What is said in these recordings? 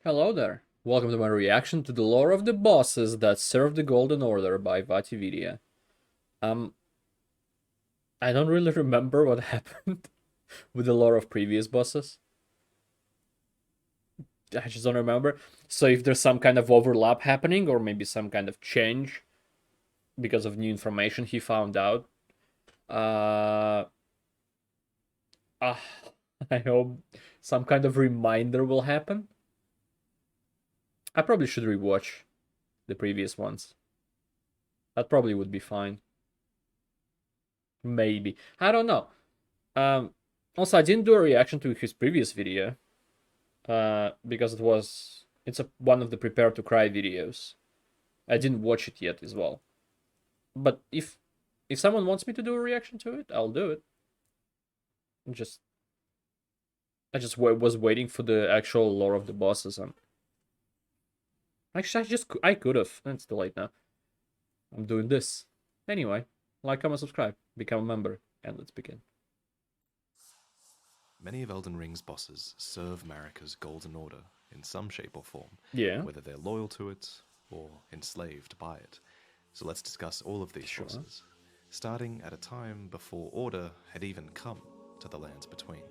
Hello there. Welcome to my reaction to the lore of the bosses that serve the Golden Order by Vatividia. Um, I don't really remember what happened with the lore of previous bosses. I just don't remember. So if there's some kind of overlap happening, or maybe some kind of change because of new information he found out, uh, uh I hope some kind of reminder will happen. I probably should rewatch the previous ones. That probably would be fine. Maybe. I don't know. Um, Also, I didn't do a reaction to his previous video because it's one of the Prepare to Cry videos. I didn't watch it yet as well. But if someone wants me to do a reaction to it, I'll do it. Just was waiting for the actual lore of the bosses. And actually, I could have. It's too late now. I'm doing this anyway. Like, comment, subscribe, become a member, and let's begin. Many of Elden Ring's bosses serve Marika's Golden Order in some shape or form, Yeah. whether they're loyal to it or enslaved by it. So let's discuss all of these bosses, starting at a time before Order had even come to the lands between.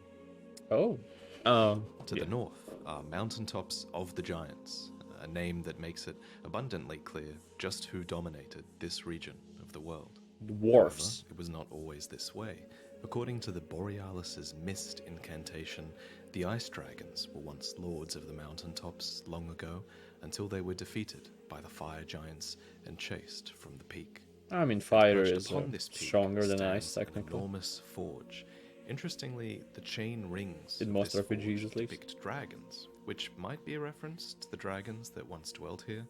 Oh. To the north are Mountaintops of the Giants, a name that makes it abundantly clear just who dominated this region of the world. Dwarfs. However, it was not always this way. According to the Borealis' mist incantation, the ice dragons were once lords of the mountaintops long ago, until they were defeated by the fire giants and chased from the peak. I mean, fire Perched is upon this peak stronger than stands ice, an technically. enormous forge. Interestingly, the chain rings In of most this RPGs, forge at least. depict dragons, which might be a reference to the dragons that once dwelt here.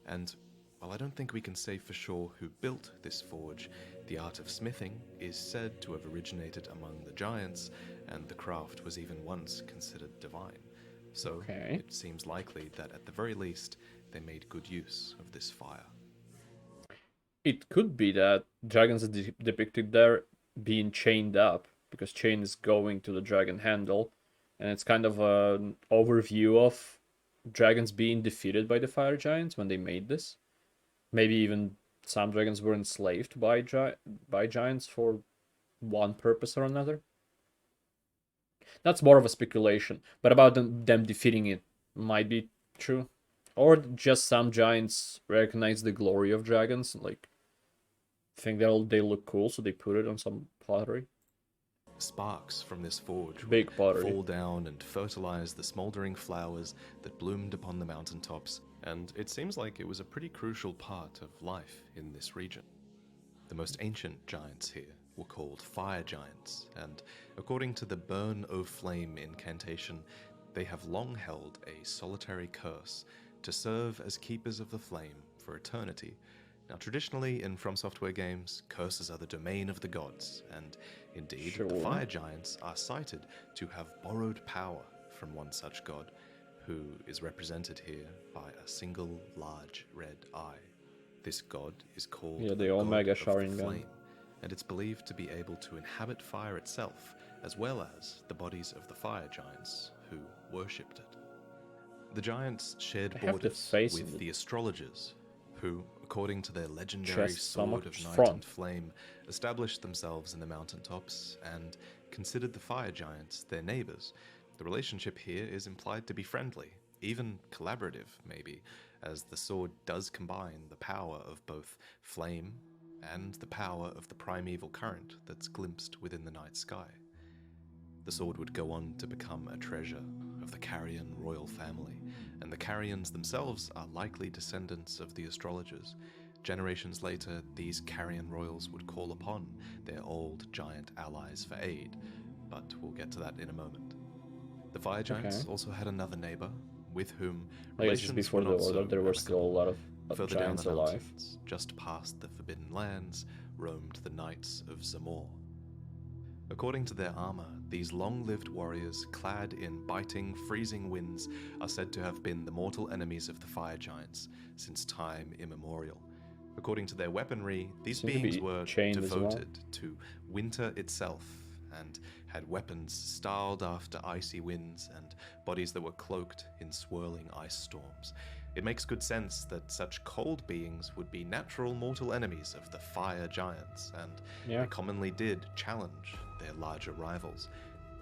And while I don't think we can say for sure who built this forge, the art of smithing is said to have originated among the giants, and the craft was even once considered divine. So it seems likely that at the very least, they made good use of this fire. It could be that dragons are depicted there being chained up, because chain is going to the dragon handle, and it's kind of an overview of dragons being defeated by the fire giants when they made this. Maybe even some dragons were enslaved by giants for one purpose or another. That's more of a speculation, but about them defeating it might be true. Or just some giants recognize the glory of dragons, like think they look cool, so they put it on some pottery. Sparks from this forge Big pottery fall down and fertilize the smoldering flowers that bloomed upon the mountaintops, and it seems like it was a pretty crucial part of life in this region. The most ancient giants here were called fire giants, and according to the Burn O' Flame incantation, they have long held a solitary curse to serve as keepers of the flame for eternity. Now, traditionally in From Software games, curses are the domain of the gods, and indeed, the fire giants are cited to have borrowed power from one such god, who is represented here by a single large red eye. This god is called the Omega Sharingan, Sharingan, and it's believed to be able to inhabit fire itself, as well as the bodies of the fire giants who worshipped it. The giants shared borders with the astrologers, who, according to their legendary Sword of Night and Flame, established themselves in the mountaintops and considered the fire giants their neighbors. The relationship here is implied to be friendly, even collaborative, maybe, as the sword does combine the power of both flame and the power of the primeval current that's glimpsed within the night sky. The sword would go on to become a treasure of the Carrion royal family, and the Carrions themselves are likely descendants of the astrologers. Generations later, these Carrion royals would call upon their old giant allies for aid, but we'll get to that in a moment. The fire giants also had another neighbor, with whom relations were not so there were still a lot of further giants down the alive. mountains, just past the Forbidden Lands, roamed the Knights of Zamor. According to their armor, these long-lived warriors, clad in biting, freezing winds, are said to have been the mortal enemies of the fire giants since time immemorial. According to their weaponry, these beings were devoted to winter itself and had weapons styled after icy winds and bodies that were cloaked in swirling ice storms. It makes good sense that such cold beings would be natural mortal enemies of the fire giants, and they commonly did challenge their larger rivals.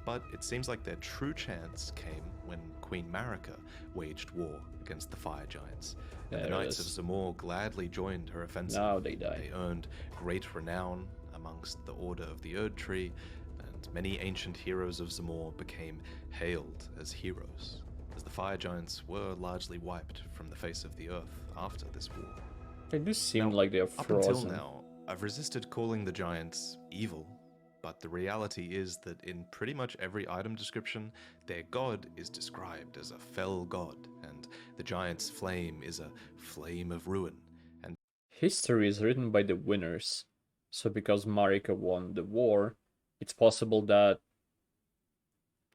But it seems like their true chance came when Queen Marika waged war against the fire giants, and the Knights of Zamor gladly joined her offensive. Now they die. They earned great renown amongst the Order of the Erd Tree, and many ancient heroes of Zamor became hailed as heroes, as the fire giants were largely wiped from the face of the earth after this war. They do seem like they're frozen. Up until now, I've resisted calling the giants evil, but the reality is that in pretty much every item description, their god is described as a fell god, and the giant's flame is a flame of ruin. And history is written by the winners, so because Marika won the war, it's possible that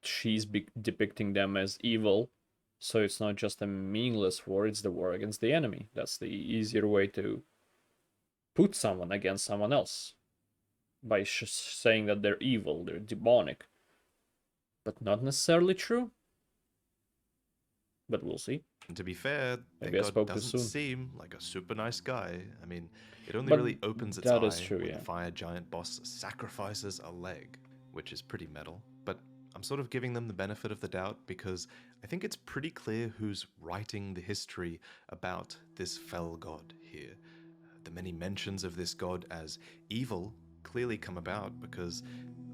she's depicting them as evil, so it's not just a meaningless war, it's the war against the enemy. That's the easier way to put someone against someone else, by saying that they're evil, they're demonic. But not necessarily true. But we'll see. And to be fair, their god doesn't seem like a super nice guy. I mean, it only really opens its eye when the fire giant boss sacrifices a leg, which is pretty metal. But I'm sort of giving them the benefit of the doubt because I think it's pretty clear who's writing the history about this fell god here. The many mentions of this god as evil clearly come about because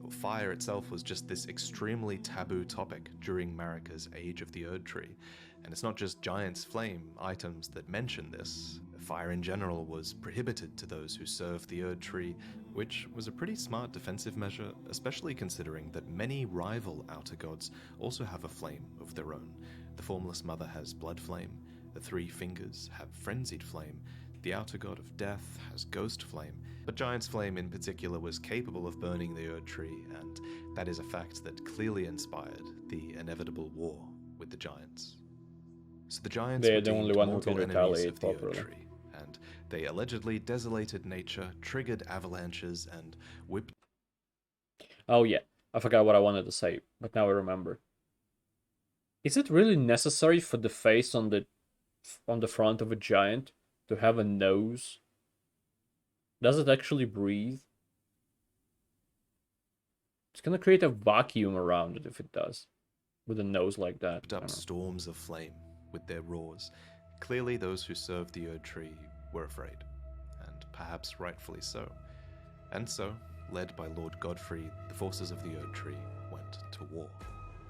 fire itself was just this extremely taboo topic during Marika's Age of the Erd Tree. And it's not just Giant's Flame items that mention this. Fire in general was prohibited to those who served the Erd Tree, which was a pretty smart defensive measure, especially considering that many rival outer gods also have a flame of their own. The Formless Mother has Blood Flame, the Three Fingers have Frenzied Flame, the outer god of death has Ghost Flame, but Giant's Flame in particular was capable of burning the Erd Tree, and that is a fact that clearly inspired the inevitable war with the giants. So the giants were the only one who can retaliate properly. Erd Tree, and they allegedly desolated nature, triggered avalanches, and whipped... Oh yeah, I forgot what I wanted to say, but now I remember. Is it really necessary for the face on the front of a giant to have a nose? Does it actually breathe? It's gonna create a vacuum around it if it does, with a nose like that. Up storms of flame with their roars. Clearly those who served the Erd Tree were afraid, and perhaps rightfully so. And so, led by Lord Godfrey, the forces of the Erd Tree went to war.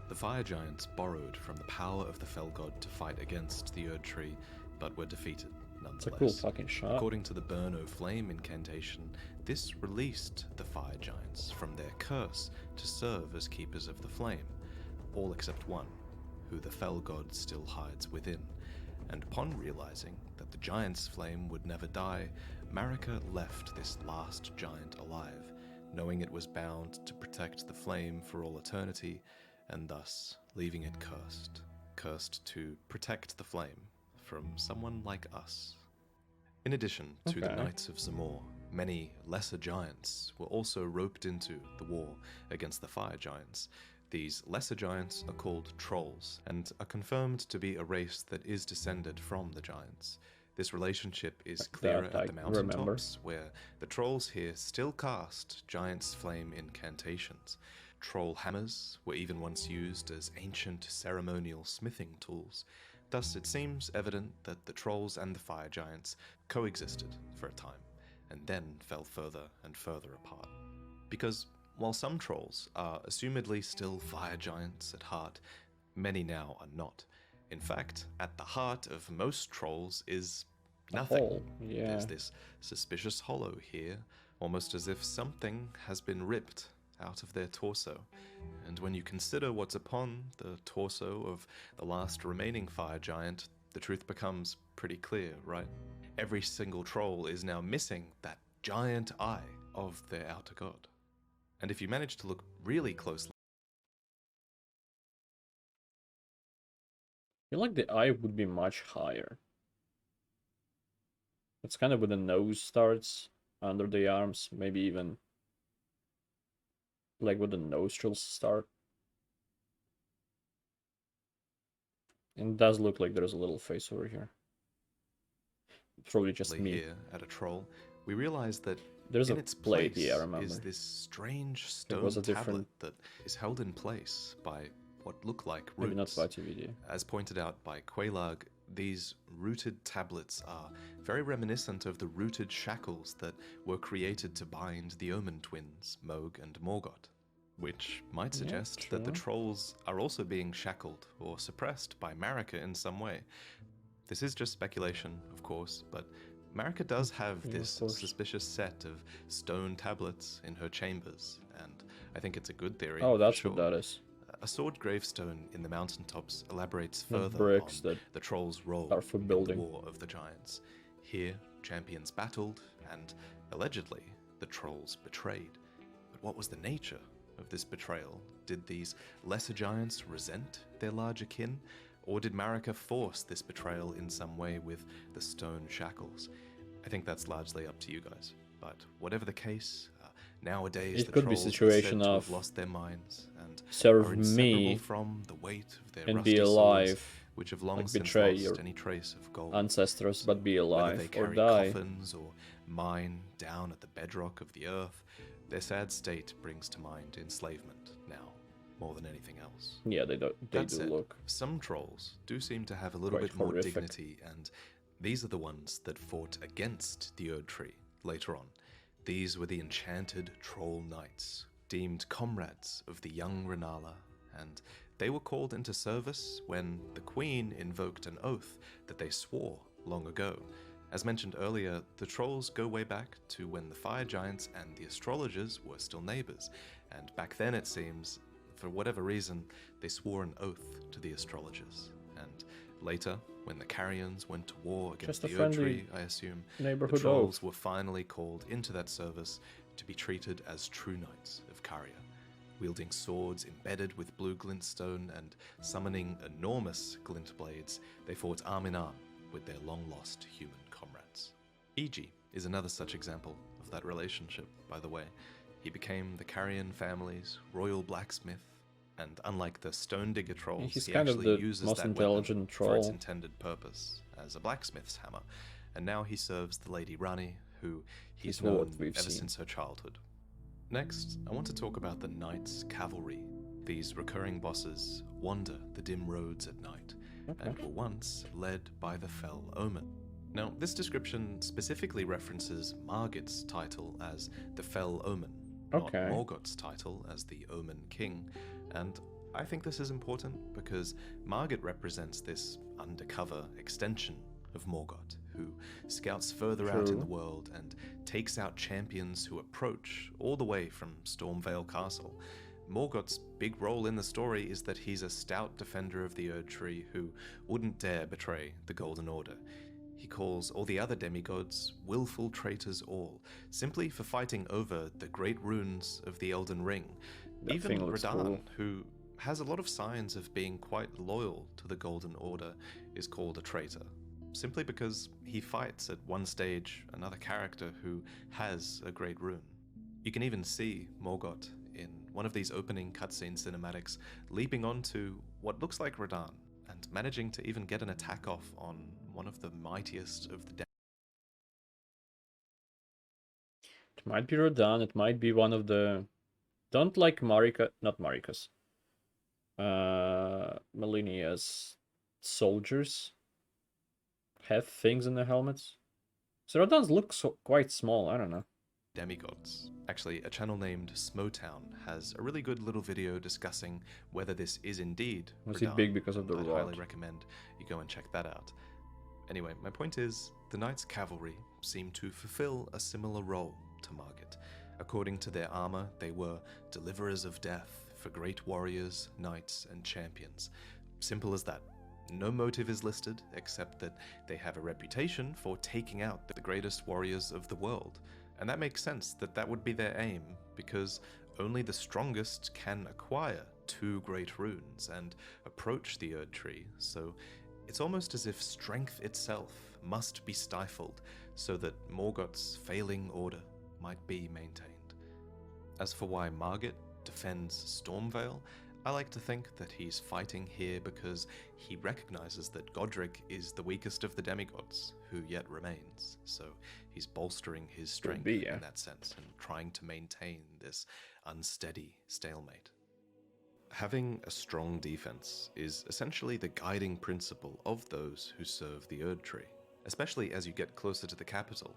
The fire giants borrowed from the power of the fell god to fight against the Erd Tree, but were defeated nonetheless. It's a cool fucking shot. According to the Burn O' Flame incantation, this released the fire giants from their curse to serve as keepers of the flame, all except one, who the fell god still hides within. And upon realizing that the giant's flame would never die, Marika left this last giant alive, knowing it was bound to protect the flame for all eternity, and thus leaving it cursed to protect the flame from someone like us. In addition to the Knights of Zamor, many lesser giants were also roped into the war against the fire giants. These lesser giants are called trolls, and are confirmed to be a race that is descended from the giants. This relationship is clearer at the mountaintops, where the trolls here still cast Giant's Flame incantations. Troll hammers were even once used as ancient ceremonial smithing tools. Thus it seems evident that the trolls and the fire giants coexisted for a time, and then fell further and further apart. Because while some trolls are assumedly still fire giants at heart, many now are not. In fact, at the heart of most trolls is nothing. There's this suspicious hollow here, almost as if something has been ripped out of their torso. And when you consider what's upon the torso of the last remaining fire giant, the truth becomes pretty clear, right? Every single troll is now missing that giant eye of their outer god. And if you manage to look really closely, I feel like the eye would be much higher. It's kind of where the nose starts, under the arms, maybe even like where the nostrils start. And it does look like there's a little face over here. Probably just me. Here at a troll, we realize that there's in a its plate place here, I remember. is this strange stone tablet that is held in place by what look like roots. Maybe not video. As pointed out by Quelaag, these rooted tablets are very reminiscent of the rooted shackles that were created to bind the Omen twins, Mohg and Morgoth, which might suggest that the trolls are also being shackled or suppressed by Marika in some way. This is just speculation, of course, but Marika does have this suspicious set of stone tablets in her chambers, and I think it's a good theory. Oh, that's what that is. A sword gravestone in the mountaintops elaborates further on the trolls' role in the War of the Giants. Here, champions battled, and allegedly, the trolls betrayed. But what was the nature of this betrayal? Did these lesser giants resent their larger kin? Or did Marika force this betrayal in some way with the stone shackles? I think that's largely up to you guys. But whatever the case, nowadays the trolls are said to have lost their minds and are inseparable from the weight of their rusty swords, which have long since lost any trace of gold. Ancestors, but be alive, whether they carry coffins or mine down at the bedrock of the earth, their sad state brings to mind enslavement now, more than anything else. Yeah, they do look. Some trolls do seem to have a little bit more dignity, and these are the ones that fought against the Erd Tree later on. These were the enchanted troll knights, deemed comrades of the young Rennala, and they were called into service when the queen invoked an oath that they swore long ago. As mentioned earlier, the trolls go way back to when the fire giants and the astrologers were still neighbors, and back then it seems, for whatever reason, they swore an oath to the astrologers. And later, when the Carians went to war against the Erd Tree, I assume, the trolls were finally called into that service to be treated as true knights of Caria, wielding swords embedded with blue glintstone and summoning enormous glint blades. They fought arm in arm with their long-lost human comrades. Iji is another such example of that relationship, by the way. He became the Carian family's royal blacksmith, and unlike the Stone Digger trolls, he actually uses that weapon for its intended purpose, as a blacksmith's hammer, and now he serves the Lady Rani, who he's known ever since her childhood. Next, I want to talk about the Knights' Cavalry. These recurring bosses wander the dim roads at night, and were once led by the Fell Omen. Now, this description specifically references Margit's title as the Fell Omen, not Morgoth's title as the Omen King, and I think this is important because Margit represents this undercover extension of Morgoth, who scouts further out in the world and takes out champions who approach all the way from Stormvale Castle. Morgoth's big role in the story is that he's a stout defender of the Erd Tree who wouldn't dare betray the Golden Order. He calls all the other demigods willful traitors all, simply for fighting over the great runes of the Elden Ring. Even Radahn, who has a lot of signs of being quite loyal to the Golden Order, is called a traitor, simply because he fights at one stage another character who has a great rune. You can even see Morgoth in one of these opening cutscene cinematics leaping onto what looks like Radahn, and managing to even get an attack off on one of the mightiest of the It might be Radahn, it might be one of the... Don't like Marika... Not Marika's. Malenia's soldiers have things in their helmets. So Radahn's look quite small, I don't know. Demigods. Actually, a channel named Smotown has a really good little video discussing whether this is indeed Was he big because of the rod? I highly recommend you go and check that out. Anyway, my point is, the Knights' Cavalry seem to fulfill a similar role to Margit. According to their armor, they were deliverers of death for great warriors, knights, and champions. Simple as that. No motive is listed, except that they have a reputation for taking out the greatest warriors of the world. And that makes sense that that would be their aim, because only the strongest can acquire 2 great runes and approach the Erd Tree, so it's almost as if strength itself must be stifled so that Morgoth's failing order might be maintained. As for why Margit defends Stormvale, I like to think that he's fighting here because he recognizes that Godric is the weakest of the demigods, who yet remains, so he's bolstering his strength in that sense and trying to maintain this unsteady stalemate. Having a strong defense is essentially the guiding principle of those who serve the Erd Tree, especially as you get closer to the capital.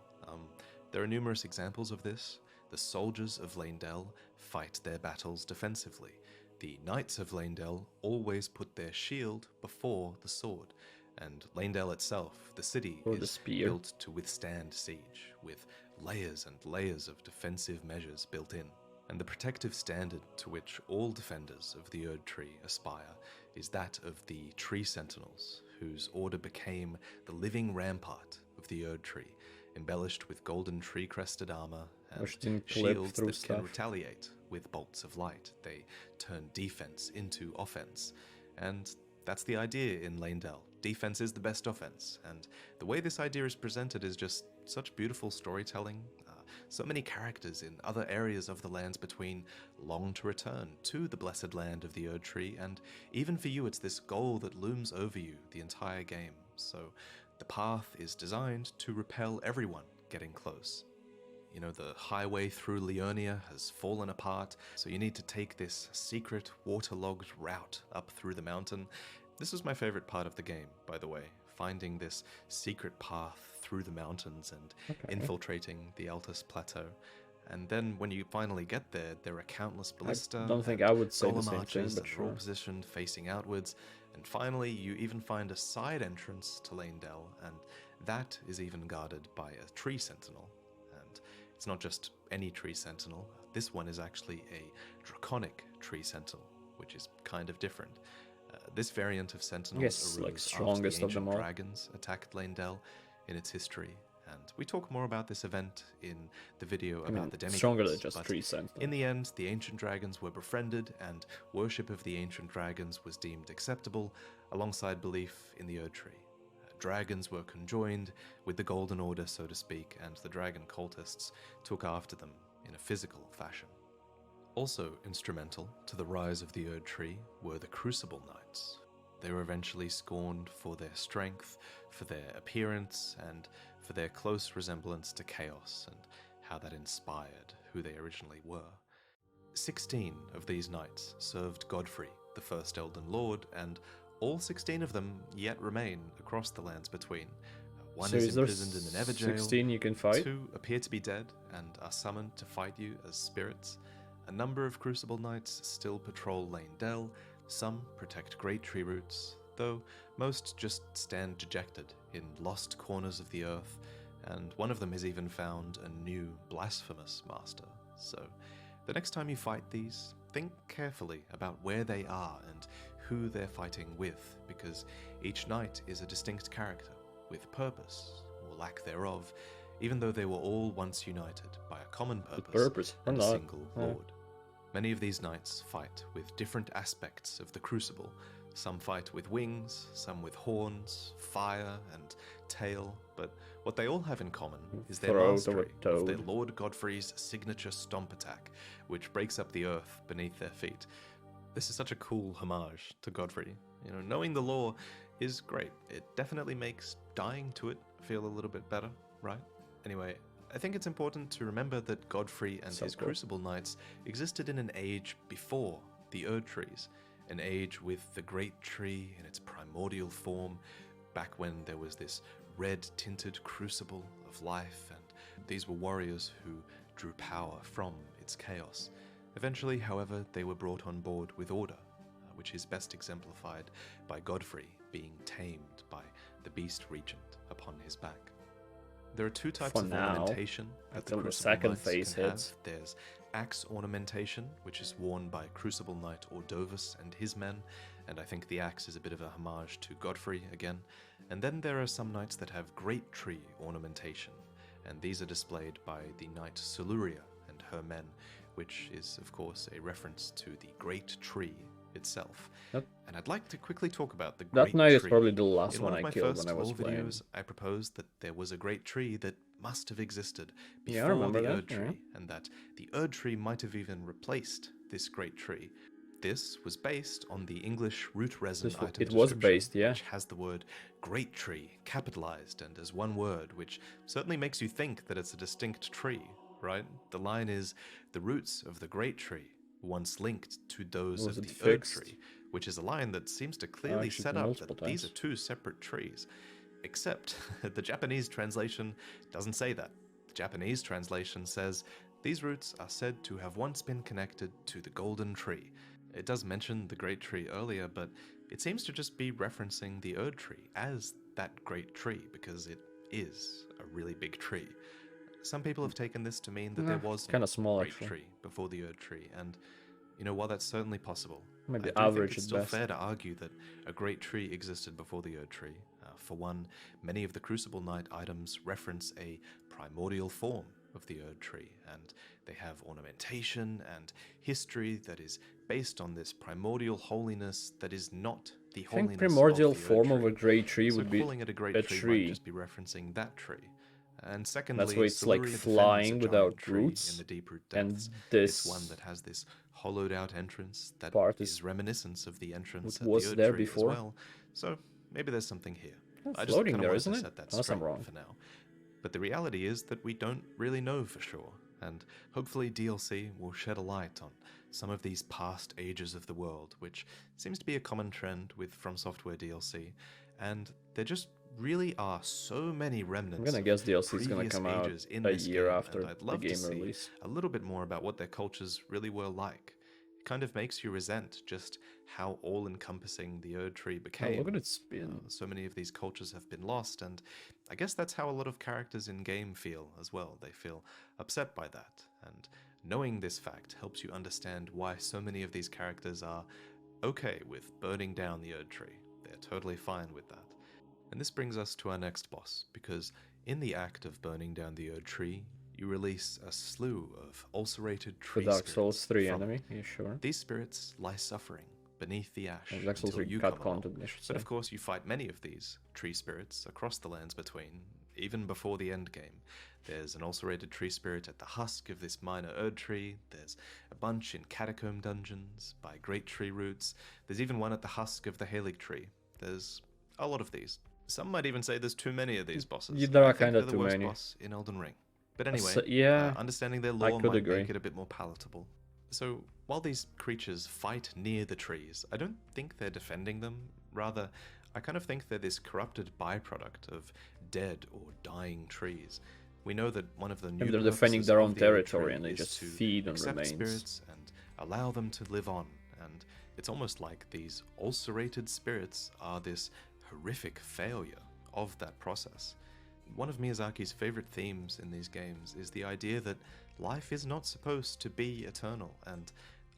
There are numerous examples of this. The soldiers of Leyndell fight their battles defensively. The knights of Leyndell always put their shield before the sword, and Leyndell itself, the city, is built to withstand siege, with layers and layers of defensive measures built in. And the protective standard to which all defenders of the Erd Tree aspire is that of the Tree Sentinels, whose order became the living rampart of the Erd Tree, embellished with golden tree-crested armor and shields that can retaliate with bolts of light. They turn defense into offense, and that's the idea in Leyndell. Defense is the best offense, and the way this idea is presented is just such beautiful storytelling. So many characters in other areas of the Lands Between long to return to the blessed land of the Erd Tree, and even for you it's this goal that looms over you the entire game. So the path is designed to repel everyone getting close. You know, the highway through Liurnia has fallen apart, so you need to take this secret, waterlogged route up through the mountain. This was my favorite part of the game, by the way, finding this secret path through the mountains and infiltrating the Altus Plateau. And then when you finally get there, there are countless ballista I don't think I would say the same arches that are all positioned facing outwards. And finally, you even find a side entrance to Leyndell, and that is even guarded by a tree sentinel. And it's not just any tree sentinel. This one is actually a draconic tree sentinel, which is kind of different. This variant of sentinels arose strongest after the ancient dragons attacked Leyndell in its history, and we talk more about this event in the video about the demigods. Stronger than just tree sentinels. In the end, the ancient dragons were befriended, and worship of the ancient dragons was deemed acceptable, alongside belief in the Erd Tree. Dragons were conjoined with the Golden Order, so to speak, and the dragon cultists took after them in a physical fashion. Also instrumental to the rise of the Erd Tree were the Crucible Knights. They were eventually scorned for their strength, for their appearance, and for their close resemblance to Chaos, and how that inspired who they originally were. 16 of these knights served Godfrey, the first Elden Lord, and all 16 of them yet remain across the Lands Between. One is imprisoned in an Everjail, 16 you can fight? 2 appear to be dead and are summoned to fight you as spirits. A number of Crucible Knights still patrol Leyndell, some protect great tree roots, though most just stand dejected in lost corners of the earth, and one of them has even found a new blasphemous master. So, the next time you fight these, think carefully about where they are and who they're fighting with, because each knight is a distinct character, with purpose, or lack thereof, even though they were all once united by a common purpose and a single lord. Many of these knights fight with different aspects of the Crucible. Some fight with wings, some with horns, fire, and tail, but what they all have in common is their mastery of their Lord Godfrey's signature stomp attack, which breaks up the earth beneath their feet. This is such a cool homage to Godfrey. You know, knowing the lore is great. It definitely makes dying to it feel a little bit better, right? Anyway, I think it's important to remember that Godfrey and his Crucible Knights existed in an age before the Erd Trees, an age with the Great Tree in its primordial form, back when there was this red-tinted crucible of life, and these were warriors who drew power from its chaos. Eventually, however, they were brought on board with order, which is best exemplified by Godfrey being tamed by the Beast Regent upon his back. There are 2 types of ornamentation that the Crucible Knights can have. There's axe ornamentation, which is worn by Crucible Knight Ordovus and his men, and I think the axe is a bit of a homage to Godfrey again. And then there are some knights that have great tree ornamentation, and these are displayed by the knight Soluria and her men, which is of course a reference to the Great Tree itself. And I'd like to quickly talk about the Great Tree. That knight is probably the last one I killed when I was playing. In one of my first videos, I proposed that there was a Great Tree that must have existed before the Erd Tree, and that the Erd Tree might have even replaced this great tree. This was based on the English root resin item it was based, yeah. which has the word great tree capitalized and as one word, which certainly makes you think that it's a distinct tree, right? The line is, the roots of the great tree once linked to those of the Erd tree, which is a line that seems to clearly set up that these are two separate trees. Except the Japanese translation doesn't say that. The Japanese translation says, these roots are said to have once been connected to the golden tree. It does mention the great tree earlier, but it seems to just be referencing the Erd tree as that great tree, because it is a really big tree. Some people have taken this to mean that there was kind of small great tree before the Erd tree, and while that's certainly possible, maybe I average think it's still fair to argue that a great tree existed before the Erd tree. For one, many of the Crucible Knight items reference a primordial form of the Erd tree, and they have ornamentation and history that is based on this primordial holiness that is not the holiness of the primordial form of a great tree would be calling it a great tree might just be referencing that tree. And secondly, that's why it's like flying without roots, in the deep root depths. And this it's one that has this hollowed out entrance that is reminiscence of the entrance at was the Erd there tree before. As well. So maybe there's something here. I just floating there, isn't it? Unless I'm wrong. For now. But the reality is that we don't really know for sure, and hopefully DLC will shed a light on some of these past ages of the world, which seems to be a common trend with From Software DLC, and there just really are so many remnants. I'm gonna guess DLC is gonna come out a year after the game release. A little bit more about what their cultures really were like. It kind of makes you resent just how all-encompassing the Erd tree became. Oh, look at its spin. So many of these cultures have been lost, and I guess that's how a lot of characters in-game feel as well. They feel upset by that, and knowing this fact helps you understand why so many of these characters are okay with burning down the Erd tree. They're totally fine with that. And this brings us to our next boss, because in the act of burning down the Erd tree, you release a slew of ulcerated tree Dark spirits. Souls 3 enemy, you sure? These spirits lie suffering beneath the ash Dark Souls 3 until you cut come along. content, But of course you fight many of these tree spirits across the lands between, even before the end game. There's an ulcerated tree spirit at the husk of this minor Erd tree, there's a bunch in catacomb dungeons by great tree roots, there's even one at the husk of the Halig tree. There's a lot of these. Some might even say there's too many of these bosses. There are kind of too worst many. Boss in Elden Ring. But anyway, understanding their lore might make it a bit more palatable. So, while these creatures fight near the trees, I don't think they're defending them. Rather, I kind of think they're this corrupted byproduct of dead or dying trees. We know that one of the new they're defending their own territory and they just feed on remains. Spirits and allow them to live on. And it's almost like these ulcerated spirits are this horrific failure of that process. One of Miyazaki's favorite themes in these games is the idea that life is not supposed to be eternal, and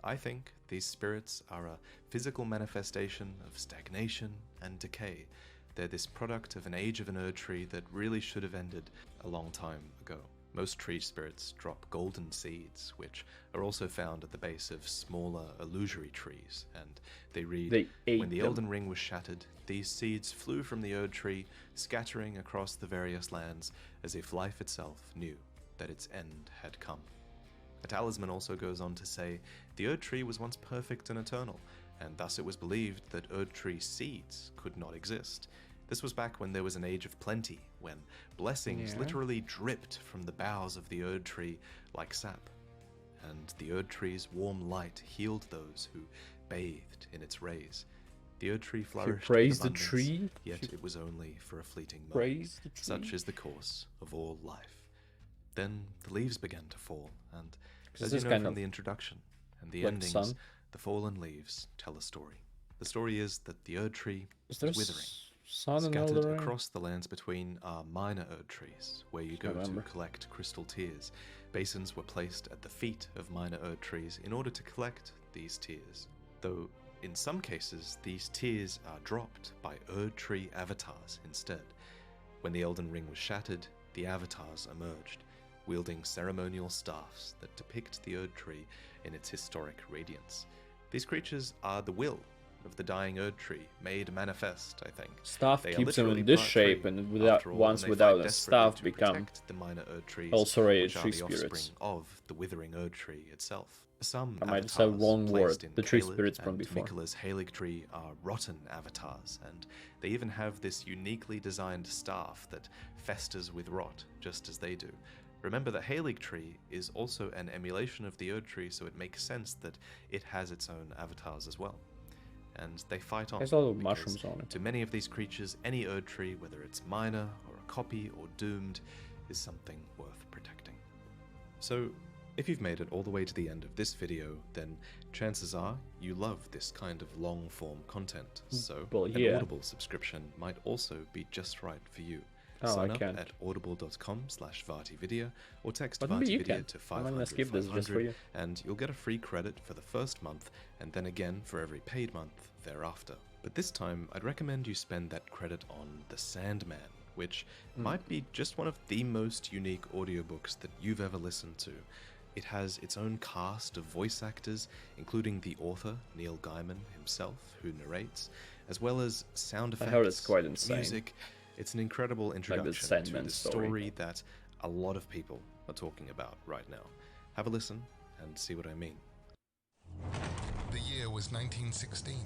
I think these spirits are a physical manifestation of stagnation and decay. They're this product of an age of an Erd tree that really should have ended a long time ago. Most tree spirits drop golden seeds, which are also found at the base of smaller illusory trees, and they read, when the Elden Ring was shattered, these seeds flew from the Erd tree, scattering across the various lands, as if life itself knew that its end had come. A talisman also goes on to say, the Erd tree was once perfect and eternal, and thus it was believed that Erd tree seeds could not exist. This was back when there was an age of plenty, when blessings literally dripped from the boughs of the Erd tree like sap. And the Erd tree's warm light healed those who bathed in its rays. The Erd tree flourished praise the tree, yet it was only for a fleeting moment. Such is the course of all life. Then the leaves began to fall, and as you know from the introduction and the endings, the fallen leaves tell a story. The story is that the Erd tree is withering. Scattered across the lands between are minor Erd trees, where you go to collect crystal tears. Basins were placed at the feet of minor Erd trees in order to collect these tears, though in some cases these tears are dropped by Erd tree avatars instead. When the Elden Ring was shattered, the avatars emerged, wielding ceremonial staffs that depict the Erd tree in its historic radiance. These creatures are the will of the dying Erd tree, made manifest, I think. Staff keeps them in this shape, and without a staff become the minor Erd trees, ulcerated tree the spirits of the withering Erd tree itself. Some I might avatars have wrong word. placed in The tree Caleb spirits from and before. Mikkela's Halig tree are rotten avatars, and they even have this uniquely designed staff that festers with rot, just as they do. Remember that Halig tree is also an emulation of the Erd tree, so it makes sense that it has its own avatars as well. And they fight on. There's a lot of mushrooms on it. To many of these creatures, any Erd tree, whether it's minor or a copy or doomed, is something worth protecting. So, if you've made it all the way to the end of this video, then chances are you love this kind of long-form content, so an Audible subscription might also be just right for you. Sign up at audible.com/VartyVideo or text VartyVideo to 500 and you'll get a free credit for the first month and then again for every paid month thereafter. But this time, I'd recommend you spend that credit on The Sandman, which might be just one of the most unique audiobooks that you've ever listened to. It has its own cast of voice actors, including the author, Neil Gaiman himself, who narrates, as well as sound effects, I heard it's quite insane. Music. It's an incredible introduction like to the story that a lot of people are talking about right now. Have a listen and see what I mean. The year was 1916.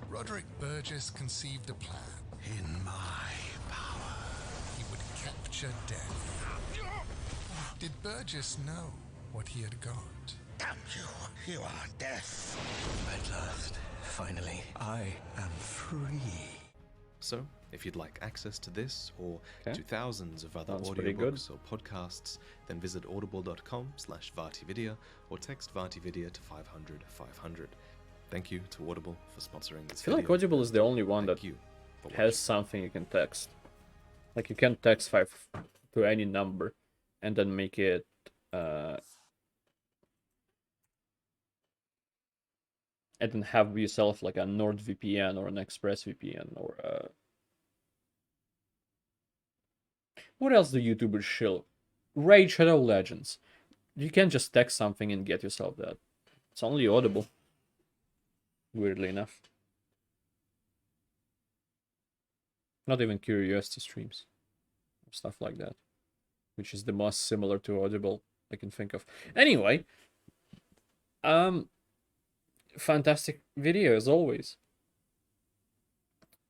Roderick Burgess conceived a plan. In my power, He would capture death. Did Burgess know what he had got? damn you, you are death. At last, finally, I am free. So, if you'd like access to this or to thousands of other Sounds pretty audiobooks or podcasts, then visit audible.com/VartyVideo or text VartyVideo to 500. Thank you to Audible for sponsoring this I feel video. like Audible is the only one that has something you can text. Like you can text 5 to any number and then make it and then have yourself like a NordVPN or an ExpressVPN or what else do YouTubers shill? Raid Shadow Legends. You can't just text something and get yourself that. It's only Audible. Weirdly enough. Not even Curiosity streams. Stuff like that. Which is the most similar to Audible I can think of. Anyway. Fantastic video as always.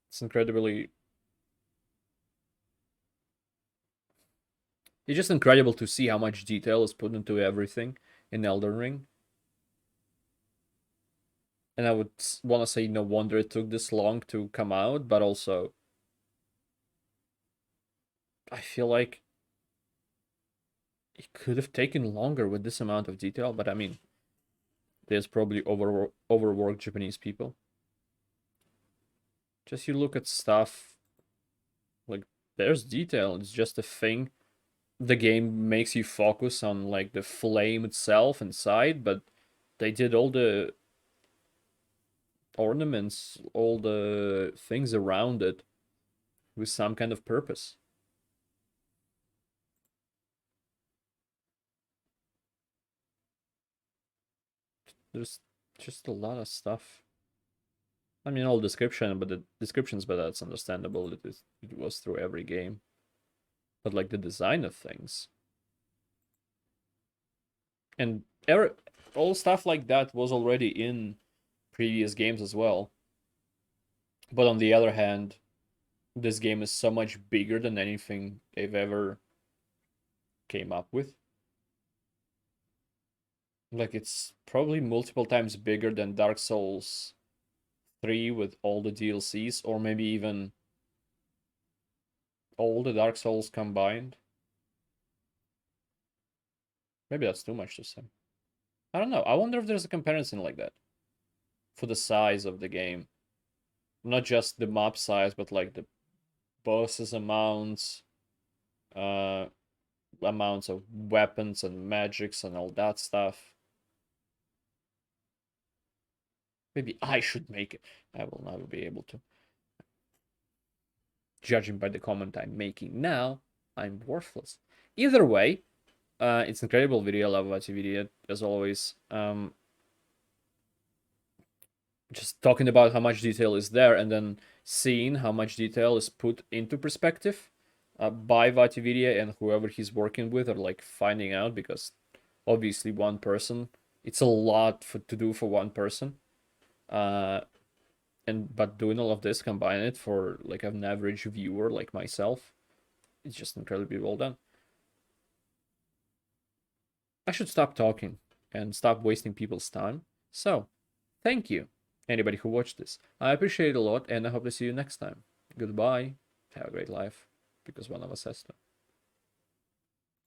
It's incredibly... It's just incredible to see how much detail is put into everything in Elden Ring. And I would want to say no wonder it took this long to come out, but also I feel like it could have taken longer with this amount of detail, but I mean, there's probably overworked Japanese people. Just you look at stuff, like, there's detail, it's just a thing. The game makes you focus on, like, the flame itself inside, but they did all the ornaments, all the things around it with some kind of purpose. There's just a lot of stuff. I mean, all descriptions, but that's understandable. It was through every game. But like the design of things. And all stuff like that was already in previous games as well. But on the other hand, this game is so much bigger than anything they've ever came up with. Like, it's probably multiple times bigger than Dark Souls 3 with all the DLCs, or maybe even all the Dark Souls combined. Maybe that's too much to say. I don't know. I wonder if there's a comparison like that for the size of the game. Not just the mob size, but like the bosses amounts, amounts of weapons and magics and all that stuff. Maybe I should make it. I will never be able to. Judging by the comment I'm making now, I'm worthless. Either way, it's an incredible video. I love watching video as always. Just talking about how much detail is there and then seeing how much detail is put into perspective by VartyVideo and whoever he's working with, or like finding out, because obviously one person It's a lot to do for one person. But doing all of this, combine it for like an average viewer like myself, it's just incredibly well done. I should stop talking and stop wasting people's time. So, thank you, anybody who watched this. I appreciate it a lot, and I hope to see you next time. Goodbye. Have a great life, because one of us has to.